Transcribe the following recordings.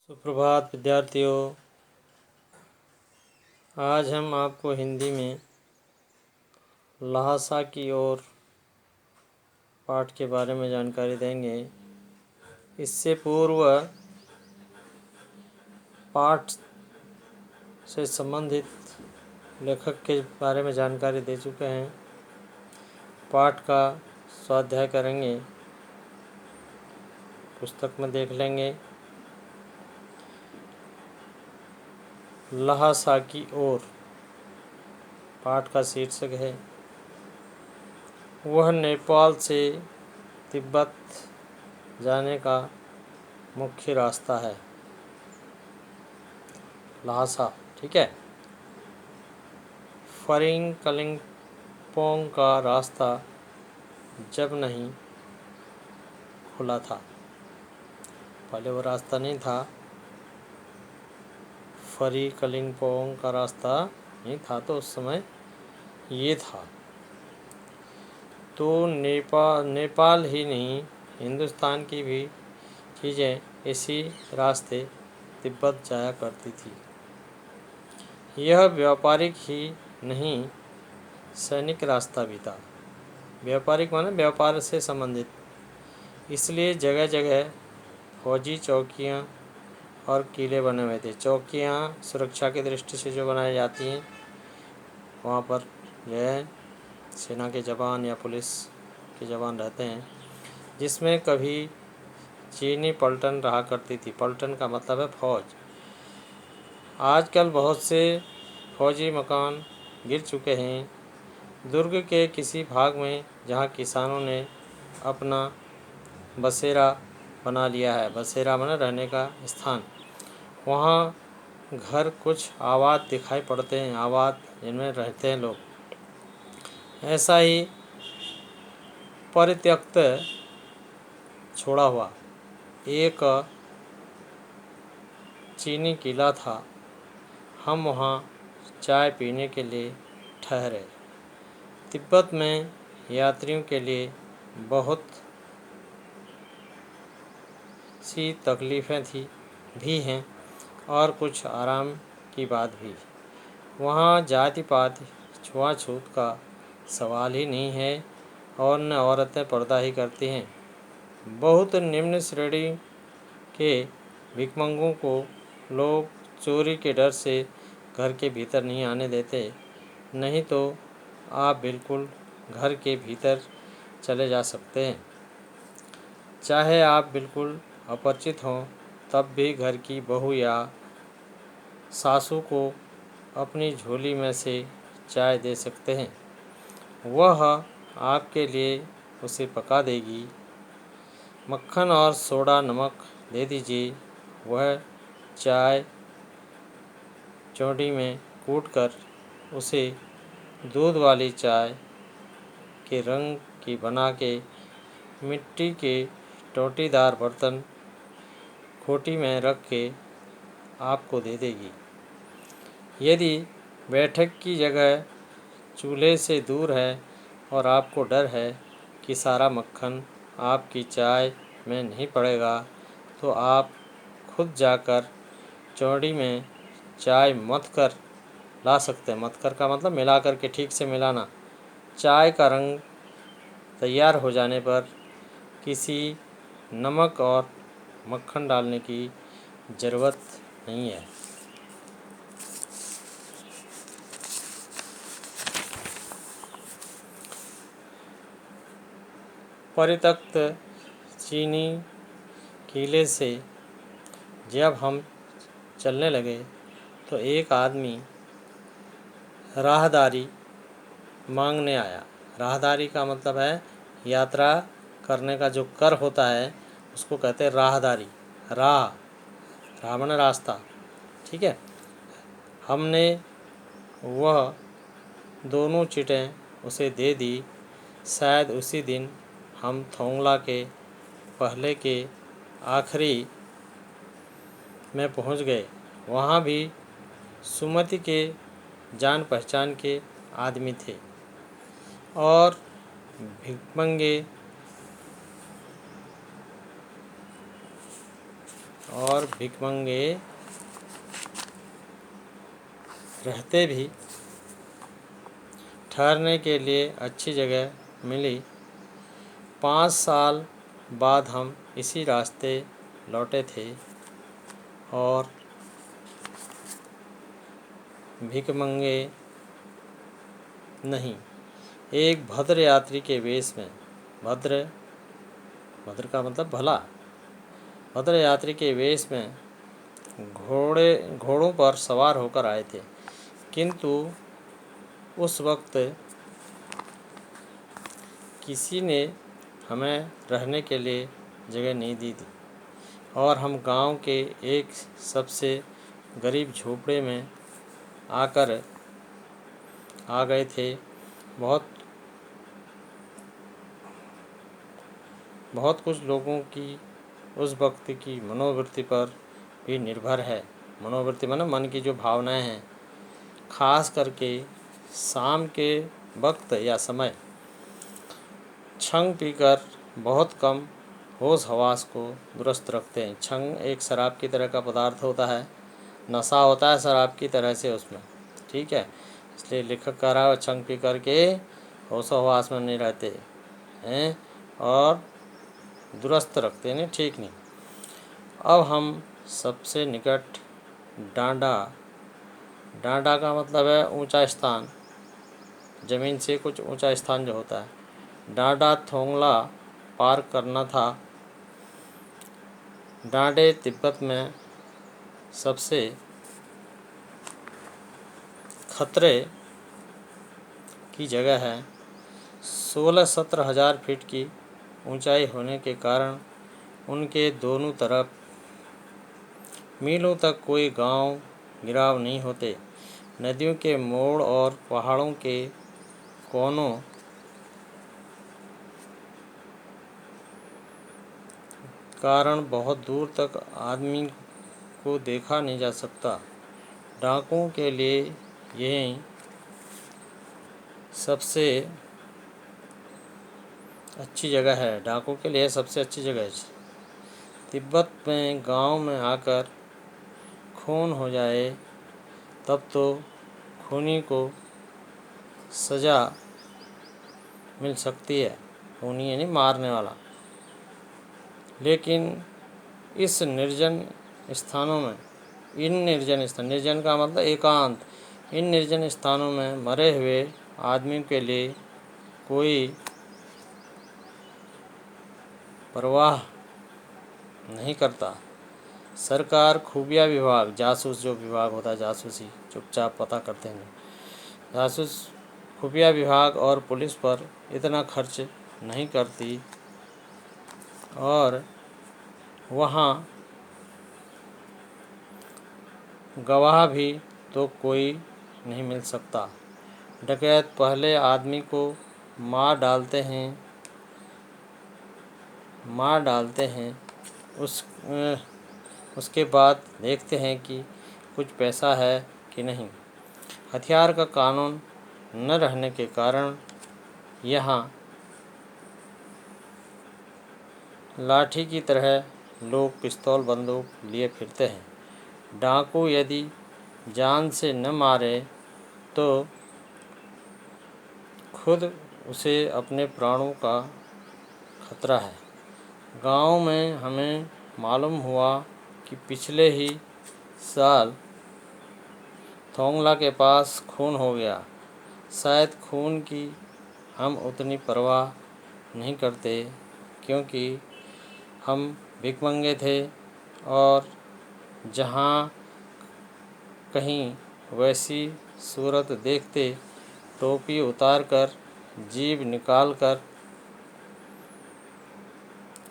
सुप्रभात विद्यार्थियों। आज हम आपको हिंदी में लहासा की ओर पाठ के बारे में जानकारी देंगे। इससे पूर्व पाठ से संबंधित लेखक के बारे में जानकारी दे चुके हैं। पाठ का स्वाध्याय करेंगे, पुस्तक में देख लेंगे। लहासा की ओर पाठ का शीर्षक है, वह नेपाल से तिब्बत जाने का मुख्य रास्ता है। लहासा, ठीक है। फरिंग कलिम्पोंग का रास्ता जब नहीं खुला था, पहले वो रास्ता नहीं था। फरी कलिम्पोंग का रास्ता नहीं था, तो उस समय ये था। तो नेपाल ही नहीं, हिंदुस्तान की भी चीज़ें इसी रास्ते तिब्बत जाया करती थी। यह व्यापारिक ही नहीं, सैनिक रास्ता भी था। व्यापारिक माने व्यापार से संबंधित, इसलिए जगह जगह फौजी चौकियां और किले बने हुए थे। चौकियां सुरक्षा की दृष्टि से जो बनाई जाती हैं, वहाँ पर जो है सेना के जवान या पुलिस के जवान रहते हैं, जिसमें कभी चीनी पलटन रहा करती थी। पलटन का मतलब है फौज। आजकल बहुत से फौजी मकान गिर चुके हैं। दुर्ग के किसी भाग में जहाँ किसानों ने अपना बसेरा बना लिया है, बसेरा माने रहने का स्थान, वहाँ घर कुछ आबाद दिखाई पड़ते हैं, आबाद जिनमें रहते हैं लोग। ऐसा ही परित्यक्त छोड़ा हुआ एक चीनी किला था। हम वहाँ चाय पीने के लिए ठहरे। तिब्बत में यात्रियों के लिए बहुत सी तकलीफ़ें भी हैं और कुछ आराम की बात भी। वहाँ जाति पात छुआछूत का सवाल ही नहीं है और न औरतें पर्दा ही करती हैं। बहुत निम्न श्रेणी के भिखमंगों को लोग चोरी के डर से घर के भीतर नहीं आने देते, नहीं तो आप बिल्कुल घर के भीतर चले जा सकते हैं। चाहे आप बिल्कुल अपरिचित हों, तब भी घर की बहू या सासू को अपनी झोली में से चाय दे सकते हैं। वह आपके लिए उसे पका देगी। मक्खन और सोडा नमक दे दीजिए। वह चाय चौड़ी में कूटकर उसे दूध वाली चाय के रंग की बना के मिट्टी के टोटीदार बर्तन खोटी में रख के आपको दे देगी। यदि बैठक की जगह चूल्हे से दूर है और आपको डर है कि सारा मक्खन आपकी चाय में नहीं पड़ेगा, तो आप खुद जाकर चौड़ी में चाय मथ कर ला सकते हैं। मथ कर का मतलब मिला कर के, ठीक से मिलाना। चाय का रंग तैयार हो जाने पर किसी नमक और मक्खन डालने की ज़रूरत नहीं है। परित्यक्त चीनी किले से जब हम चलने लगे तो एक आदमी राहदारी मांगने आया। राहदारी का मतलब है यात्रा करने का जो कर होता है, उसको कहते हैं राहदारी। राह माने रास्ता, ठीक है। हमने वह दोनों चिटें उसे दे दी। शायद उसी दिन हम थोंगला के पहले के आखिरी में पहुंच गए। वहाँ भी सुमति के जान पहचान के आदमी थे और भिखमंगे और भिखमंगे रहते भी ठहरने के लिए अच्छी जगह मिली। 5 साल बाद हम इसी रास्ते लौटे थे और भिखमंगे नहीं, एक भद्र यात्री के वेश में, भद्र भद्र का मतलब भला, भद्र यात्री के वेश में घोड़ों पर सवार होकर आए थे। किंतु उस वक्त किसी ने हमें रहने के लिए जगह नहीं दी थी और हम गांव के एक सबसे गरीब झोपड़े में आ गए थे। बहुत कुछ लोगों की उस वक्त की मनोवृत्ति पर भी निर्भर है। मनोवृत्ति माने मन की जो भावनाएं हैं, खास करके शाम के वक्त या समय छंग पीकर बहुत कम होश हवास को दुरुस्त रखते हैं। छंग एक शराब की तरह का पदार्थ होता है, नशा होता है शराब की तरह से उसमें, ठीक है। इसलिए लेखक कह रहा है छंग पी करके होश हवास में नहीं रहते हैं और दुरुस्त रखते नहीं, ठीक नहीं। अब हम सबसे निकट डांडा का मतलब है ऊंचा स्थान, ज़मीन से कुछ ऊंचा स्थान जो होता है। डांडा थोंगला पार करना था। डांडे तिब्बत में सबसे खतरे की जगह है। 16-17 हज़ार फीट की ऊंचाई होने के कारण उनके दोनों तरफ मीलों तक कोई गांव गिराव नहीं होते। नदियों के मोड़ और पहाड़ों के कोनों कारण बहुत दूर तक आदमी को देखा नहीं जा सकता। डाकुओं के लिए यही सबसे अच्छी जगह है। डाकुओं के लिए सबसे अच्छी जगह है। तिब्बत में गांव में आकर खून हो जाए तब तो खूनी को सज़ा मिल सकती है। खूनी यानी मारने वाला। लेकिन इस निर्जन स्थानों में, निर्जन का मतलब एकांत, इन निर्जन स्थानों में मरे हुए आदमी के लिए कोई परवाह नहीं करता। सरकार, खुफिया विभाग, जासूस जो विभाग होता है, जासूसी चुपचाप पता करते हैं, जासूस खुफिया विभाग और पुलिस पर इतना खर्च नहीं करती और वहाँ गवाह भी तो कोई नहीं मिल सकता। डकैत पहले आदमी को मार डालते हैं उसके बाद देखते हैं कि कुछ पैसा है कि नहीं। हथियार का कानून न रहने के कारण यहाँ लाठी की तरह लोग पिस्तौल बंदूक लिए फिरते हैं। डाकू यदि जान से न मारे तो खुद उसे अपने प्राणों का खतरा है। गांव में हमें मालूम हुआ कि पिछले ही साल थोंगला के पास खून हो गया। शायद खून की हम उतनी परवाह नहीं करते क्योंकि हम भिखमंगे थे और जहाँ कहीं वैसी सूरत देखते टोपी उतारकर जीभ निकालकर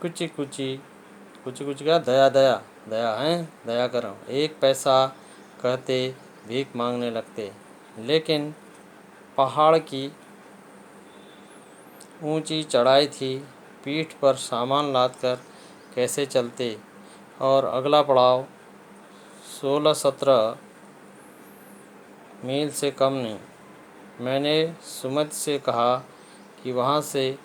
कुची का दया करो, 1 पैसा कहते भीख मांगने लगते। लेकिन पहाड़ की ऊंची चढ़ाई थी, पीठ पर सामान लादकर कैसे चलते। और अगला पड़ाव 16-17 मील से कम नहीं। मैंने सुमति से कहा कि वहाँ से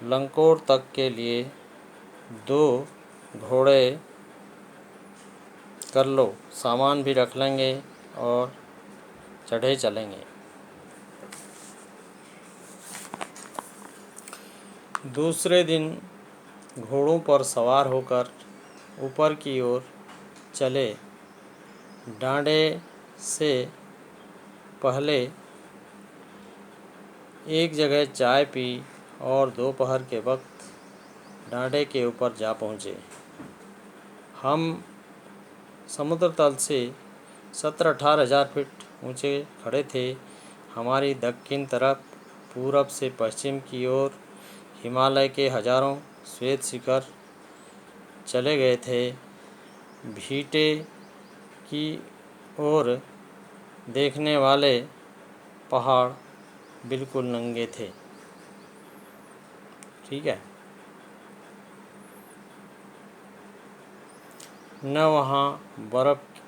लंकोर तक के लिए 2 घोड़े कर लो, सामान भी रख लेंगे और चढ़े चलेंगे। दूसरे दिन घोड़ों पर सवार होकर ऊपर की ओर चले। डांडे से पहले एक जगह चाय पी और दोपहर के वक्त डांडे के ऊपर जा पहुँचे। हम समुद्र तल से 17-18 हज़ार फीट ऊंचे खड़े थे। हमारी दक्षिण तरफ पूरब से पश्चिम की ओर हिमालय के हजारों श्वेत शिखर चले गए थे। भीटे की ओर देखने वाले पहाड़ बिल्कुल नंगे थे। ठीक है, न वहाँ बर्फ़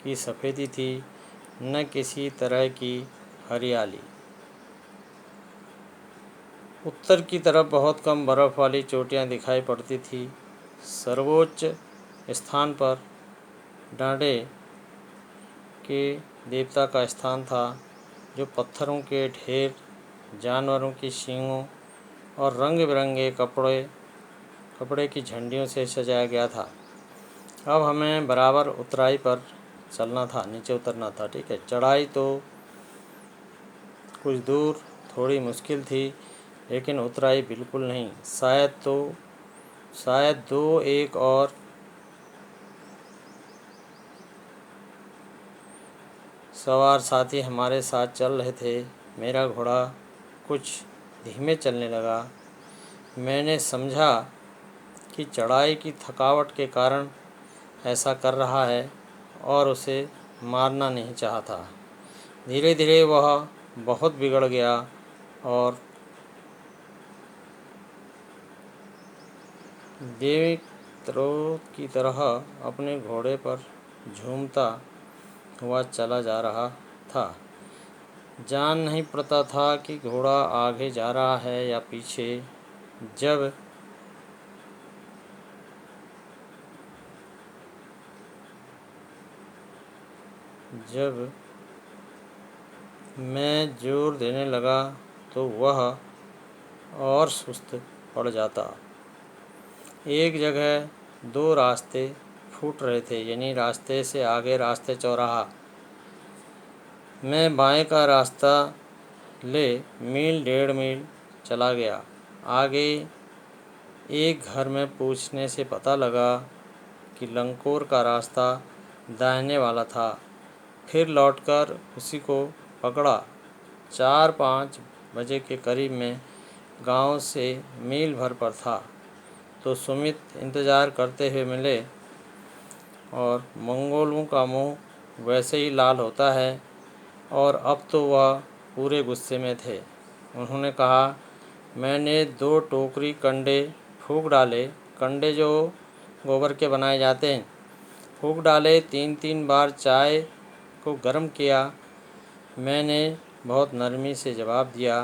की सफ़ेदी थी, न किसी तरह की हरियाली। उत्तर की तरफ बहुत कम बर्फ़ वाली चोटियाँ दिखाई पड़ती थी। सर्वोच्च स्थान पर डांडे के देवता का स्थान था, जो पत्थरों के ढेर, जानवरों की सींगों और रंग बिरंगे कपड़े की झंडियों से सजाया गया था। अब हमें बराबर उतराई पर चलना था, नीचे उतरना था। ठीक है, चढ़ाई तो कुछ दूर थोड़ी मुश्किल थी, लेकिन उतराई बिल्कुल नहीं। शायद दो एक और सवार साथी हमारे साथ चल रहे थे। मेरा घोड़ा कुछ धीमे चलने लगा। मैंने समझा कि चढ़ाई की थकावट के कारण ऐसा कर रहा है और उसे मारना नहीं चाहता। धीरे धीरे वह बहुत बिगड़ गया और देवत्रों की तरह अपने घोड़े पर झूमता हुआ चला जा रहा था। जान नहीं पड़ता था कि घोड़ा आगे जा रहा है या पीछे। जब मैं जोर देने लगा तो वह और सुस्त पड़ जाता। एक जगह दो रास्ते फूट रहे थे, यानी रास्ते से आगे रास्ते चौराहा। मैं बाएं का रास्ता ले मील 1.5 मील चला गया। आगे एक घर में पूछने से पता लगा कि लंकोर का रास्ता दाहिने वाला था। फिर लौटकर उसी को पकड़ा। 4-5 बजे के करीब में गांव से मील भर पर था, तो सुमित इंतज़ार करते हुए मिले। और मंगोलों का मुंह वैसे ही लाल होता है, और अब तो वह पूरे गुस्से में थे। उन्होंने कहा, मैंने 2 टोकरी कंडे फूँक डाले। कंडे जो गोबर के बनाए जाते हैं, फूँक डाले। 3-3 बार चाय को गर्म किया। मैंने बहुत नरमी से जवाब दिया,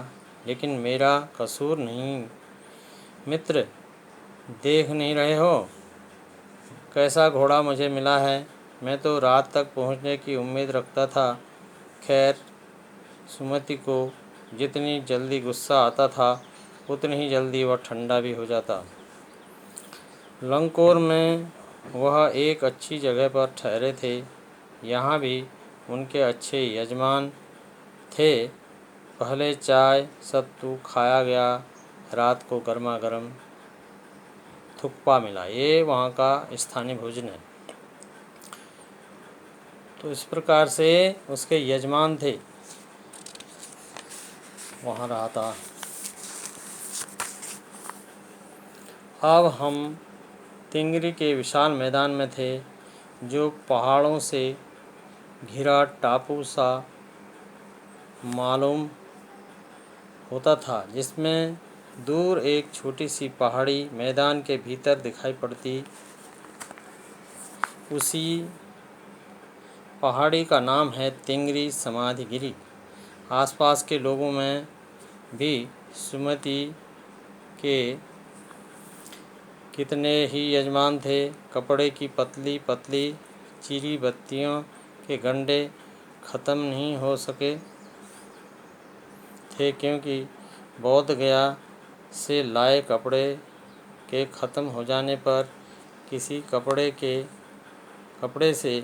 लेकिन मेरा कसूर नहीं। मित्र, देख नहीं रहे हो कैसा घोड़ा मुझे मिला है? मैं तो रात तक पहुंचने की उम्मीद रखता था। खैर, सुमति को जितनी जल्दी गुस्सा आता था, उतनी ही जल्दी वह ठंडा भी हो जाता। लंकोर में वह एक अच्छी जगह पर ठहरे थे। यहाँ भी उनके अच्छे यजमान थे। पहले चाय सत्तू खाया गया, रात को गर्मा गर्म थुक्पा मिला। ये वहाँ का स्थानीय भोजन है। तो इस प्रकार से उसके यजमान थे, वहाँ रहा था। अब हम तिंगरी के विशाल मैदान में थे, जो पहाड़ों से घिरा टापू सा मालूम होता था, जिसमें दूर एक छोटी सी पहाड़ी मैदान के भीतर दिखाई पड़ती। उसी पहाड़ी का नाम है तिंगरी समाधिगिरी। आसपास के लोगों में भी सुमति के कितने ही यजमान थे। कपड़े की पतली पतली चिरी बत्तियों के गंडे ख़त्म नहीं हो सके थे, क्योंकि बोध गया से लाए कपड़े के ख़त्म हो जाने पर किसी कपड़े से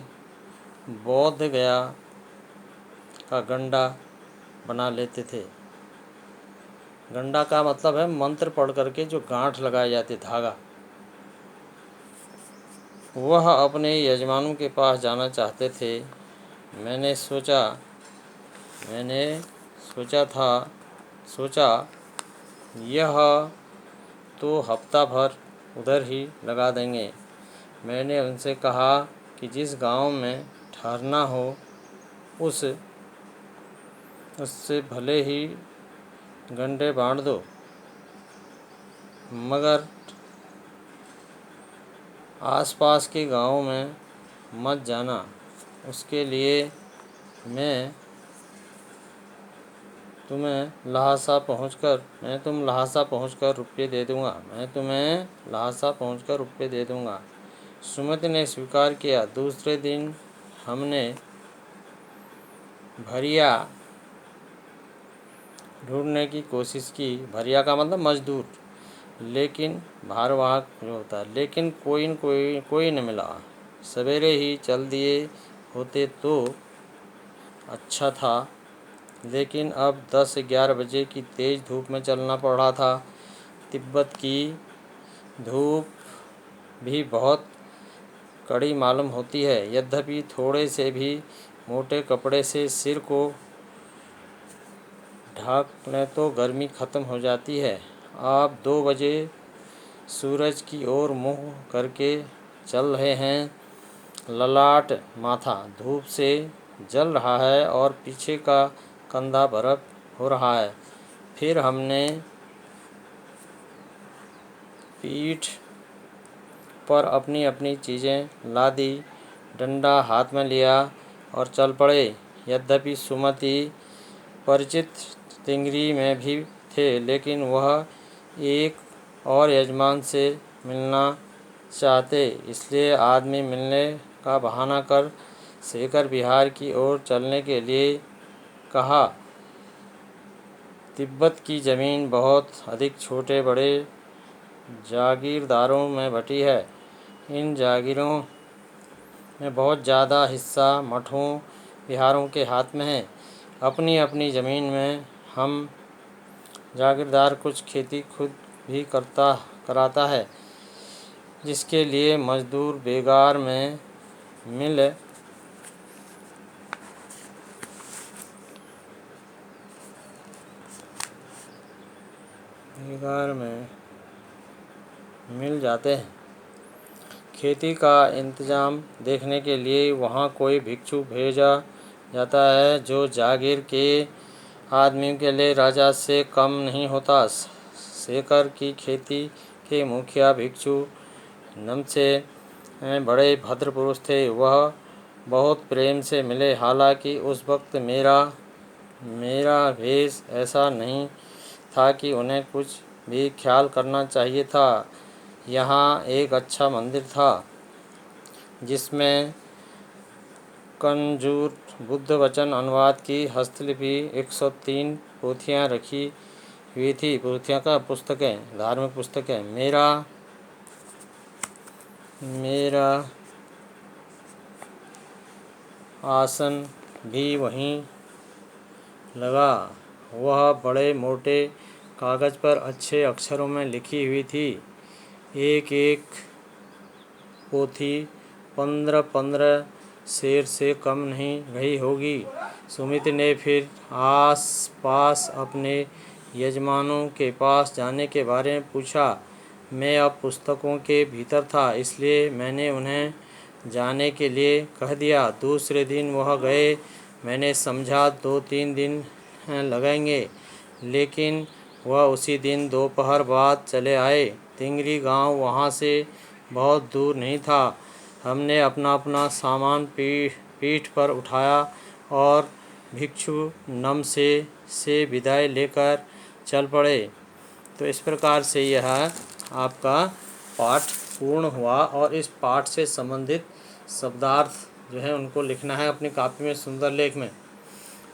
बोध गया का गंडा बना लेते थे। गंडा का मतलब है मंत्र पढ़ करके जो गांठ लगाए जाते, धागा। वह अपने यजमानों के पास जाना चाहते थे। मैंने सोचा यह तो हफ्ता भर उधर ही लगा देंगे। मैंने उनसे कहा कि जिस गांव में ठहरना हो उससे भले ही गंडे बांट दो, मगर आसपास के गांवों में मत जाना। उसके लिए मैं तुम लहासा पहुंचकर रुपये दे दूँगा। सुमति ने स्वीकार किया। दूसरे दिन हमने भरिया ढूंढने की कोशिश की। भरिया का मतलब मजदूर, लेकिन भारवाहक जो होता है, लेकिन कोई न मिला। सवेरे ही चल दिए होते तो अच्छा था, लेकिन अब 10-11 बजे की तेज़ धूप में चलना पड़ रहा था। तिब्बत की धूप भी बहुत कड़ी मालूम होती है। यद्यपि थोड़े से भी मोटे कपड़े से सिर को ढक लें तो गर्मी ख़त्म हो जाती है। आप 2 बजे सूरज की ओर मुँह करके चल रहे हैं। ललाट माथा धूप से जल रहा है और पीछे का कंधा बर्फ हो रहा है। फिर हमने पीठ पर अपनी अपनी चीज़ें लादी, डंडा हाथ में लिया और चल पड़े। यद्यपि सुमति परिचित तिंगरी में भी थे, लेकिन वह एक और यजमान से मिलना चाहते, इसलिए आदमी मिलने का बहाना कर शेखर विहार की ओर चलने के लिए कहा। तिब्बत की ज़मीन बहुत अधिक छोटे बड़े जागीरदारों में बटी है। इन जागीरों में बहुत ज़्यादा हिस्सा मठों विहारों के हाथ में है। अपनी अपनी ज़मीन में हम जागीरदार कुछ खेती खुद भी कराता है, जिसके लिए मजदूर बेगार में मिल जाते हैं। खेती का इंतज़ाम देखने के लिए वहाँ कोई भिक्षु भेजा जाता है, जो जागीर के आदमियों के लिए राजा से कम नहीं होता। शेखर की खेती के मुखिया भिक्षु नमसे बड़े भद्र पुरुष थे। वह बहुत प्रेम से मिले। हालांकि उस वक्त मेरा भेष ऐसा नहीं था कि उन्हें कुछ भी ख्याल करना चाहिए था। यहाँ एक अच्छा मंदिर था, जिसमें कंजूर बुद्ध वचन अनुवाद की हस्तलिपि 103 पोथियाँ रखी हुई थी। पोथियाँ का पुस्तकें, धार्मिक पुस्तकें। मेरा आसन भी वहीं लगा। वह बड़े मोटे कागज़ पर अच्छे अक्षरों में लिखी हुई थी। एक एक पोथी 15-15 शेर से कम नहीं रही होगी। सुमित ने फिर आस पास अपने यजमानों के पास जाने के बारे में पूछा। मैं अब पुस्तकों के भीतर था, इसलिए मैंने उन्हें जाने के लिए कह दिया। दूसरे दिन वह गए। मैंने समझा 2-3 दिन लगेंगे, लेकिन वह उसी दिन दोपहर बाद चले आए। तिंगरी गांव वहां से बहुत दूर नहीं था। हमने अपना अपना सामान पीठ पर उठाया और भिक्षु नमसे से विदाई लेकर चल पड़े। तो इस प्रकार से यह आपका पाठ पूर्ण हुआ और इस पाठ से संबंधित शब्दार्थ जो है उनको लिखना है अपनी कॉपी में सुंदर लेख में।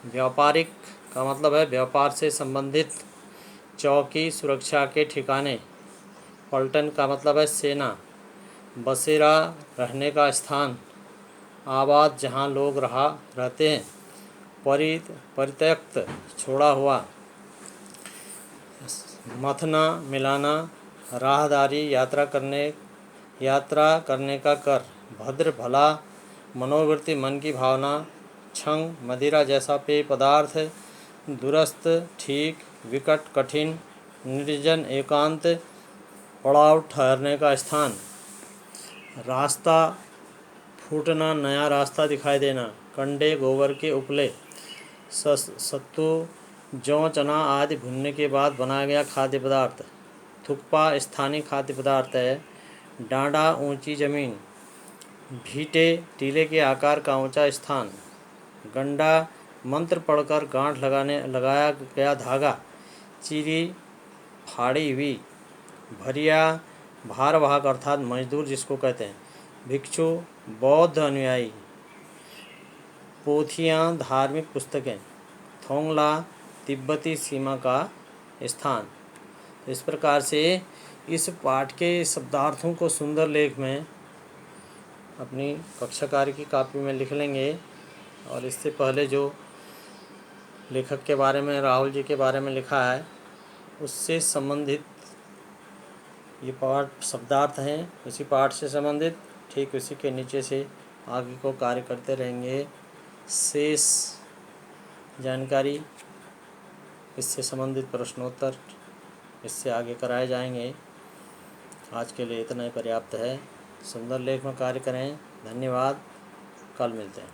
व्यापारिक का मतलब है व्यापार से संबंधित। चौकी सुरक्षा के ठिकाने। पलटन का मतलब है सेना। बसेरा रहने का स्थान। आबाद जहाँ लोग रहते हैं। परित्यक्त छोड़ा हुआ। मथना मिलाना। राहदारी यात्रा करने का कर। भद्र भला। मनोवृत्ति मन की भावना। छंग मदिरा जैसा पेय पदार्थ। दूरस्थ ठीक। विकट कठिन। निर्जन एकांत। पड़ाव ठहरने का स्थान। रास्ता फूटना नया रास्ता दिखाई देना। कंडे गोबर के उपले। सत्तू जौ चना आदि भुनने के बाद बनाया गया खाद्य पदार्थ। थुक्पा स्थानीय खाद्य पदार्थ है। डांडा ऊंची जमीन। भीटे टीले के आकार का ऊंचा स्थान। गंडा मंत्र पढ़कर गांठ लगाया गया धागा। चीरी फाड़ी हुई। भरिया भारवाहक अर्थात मजदूर जिसको कहते हैं। भिक्षु बौद्ध अनुयायी। पोथियाँ धार्मिक पुस्तकें। थोंगला तिब्बती सीमा का स्थान। इस प्रकार से इस पाठ के शब्दार्थों को सुंदर लेख में अपनी कक्षा कार्य की कॉपी में लिख लेंगे। और इससे पहले जो लेखक के बारे में राहुल जी के बारे में लिखा है उससे संबंधित ये पाठ शब्दार्थ हैं। उसी पाठ से संबंधित ठीक उसी के नीचे से आगे को कार्य करते रहेंगे। शेष जानकारी इससे संबंधित प्रश्नोत्तर इससे आगे कराए जाएंगे। आज के लिए इतना ही पर्याप्त है। सुंदर लेख में कार्य करें। धन्यवाद। कल मिलते हैं।